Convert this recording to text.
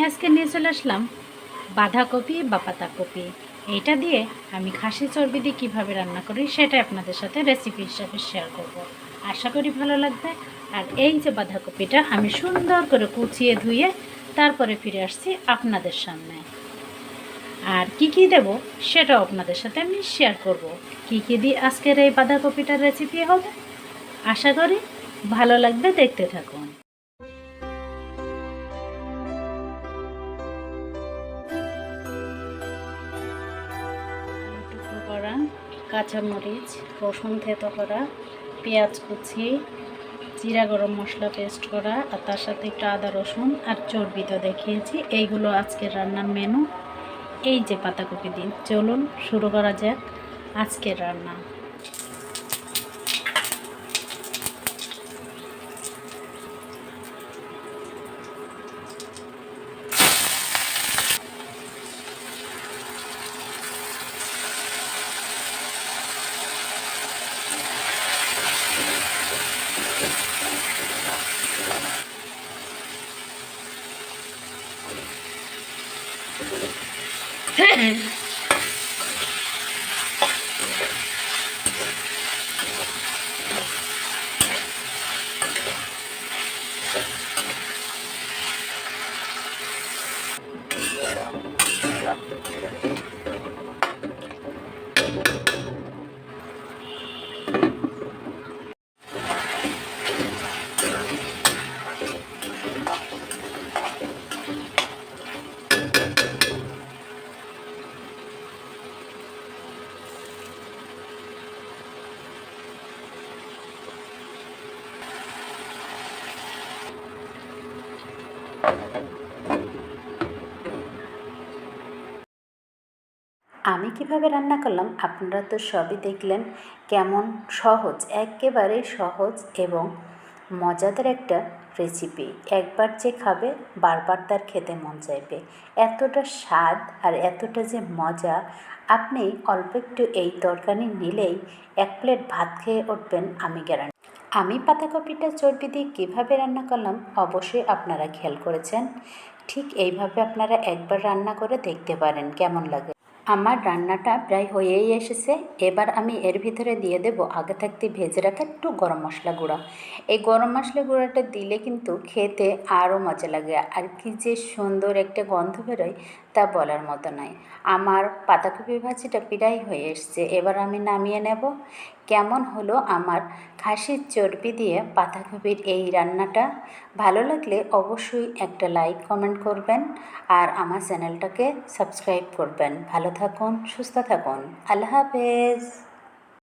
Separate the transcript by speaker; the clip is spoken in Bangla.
Speaker 1: আজকে নিয়ে চলে আসলাম বাঁধাকপি বা পাতাকপি। এইটা দিয়ে আমি খাসি চর্বি দিয়ে কীভাবে রান্না করি সেটা আপনাদের সাথে রেসিপি হিসাবে শেয়ার করব। আশা করি ভালো লাগবে। আর এই যে বাঁধাকপিটা আমি সুন্দর করে কুচিয়ে ধুয়ে তারপরে ফিরে আসছি আপনাদের সামনে। আর কি কি দেব সেটাও আপনাদের সাথে আমি শেয়ার করব। কি কি দিয়ে আজকের এই বাঁধাকপিটার রেসিপি হবে আশা করি ভালো লাগবে, দেখতে থাকুন। টুকরো করা কাঁচামরিচ, রসুন থেতো করা, পেঁয়াজ কুচি, জিরা গরম মশলা পেস্ট করা, আর তার সাথে একটু আদা রসুন আর চর্বি তো দেখিয়েছি। এইগুলো আজকের রান্নার মেনু। এই যে পাতাকপি দিন, চলুন শুরু করা যাক আজকের রান্না। আমি কিভাবে রান্না করলাম আপনারা তো সবই দেখলেন। কেমন সহজ, একেবারে সহজ এবং মজাদার একটা রেসিপি। একবার যে খাবে বারবার তার খেতে মন চাইবে। এতটা স্বাদ আর এতটা যে মজা, আপনি অল্প একটু এই তরকারি নিলেই এক প্লেট ভাত খেয়ে উঠবেন, আমি গ্যারান্টি। আমি পাতাকপিটা চর্বি দিয়ে কীভাবে রান্না করলাম অবশ্যই আপনারা খেয়াল করেছেন। ঠিক এইভাবে আপনারা একবার রান্না করে দেখতে পারেন কেমন লাগে। আমার রান্নাটা প্রায় হয়েই এসেছে। এবার আমি এর ভিতরে দিয়ে দেব আগে থাকতে ভেজে রাখা একটু গরম মশলা গুঁড়া। এই গরম মশলা গুঁড়াটা দিলে কিন্তু খেতে আরও মজা লাগে, আর কি যে সুন্দর একটা গন্ধ বেরোয় তা বলার মতো নয়। আমার পাতাকপি ভাজিটা প্রায় হয়ে এসছে, এবার আমি নামিয়ে নেব। কেমন হলো আমার খাসির চর্বি দিয়ে পাতাকপির এই রান্নাটা? ভালো লাগলে অবশ্যই একটা লাইক কমেন্ট করবেন আর আমার চ্যানেলটাকে সাবস্ক্রাইব করবেন। ভালো থাকুন, সুস্থ থাকুন, আল্লাহ হাফেজ।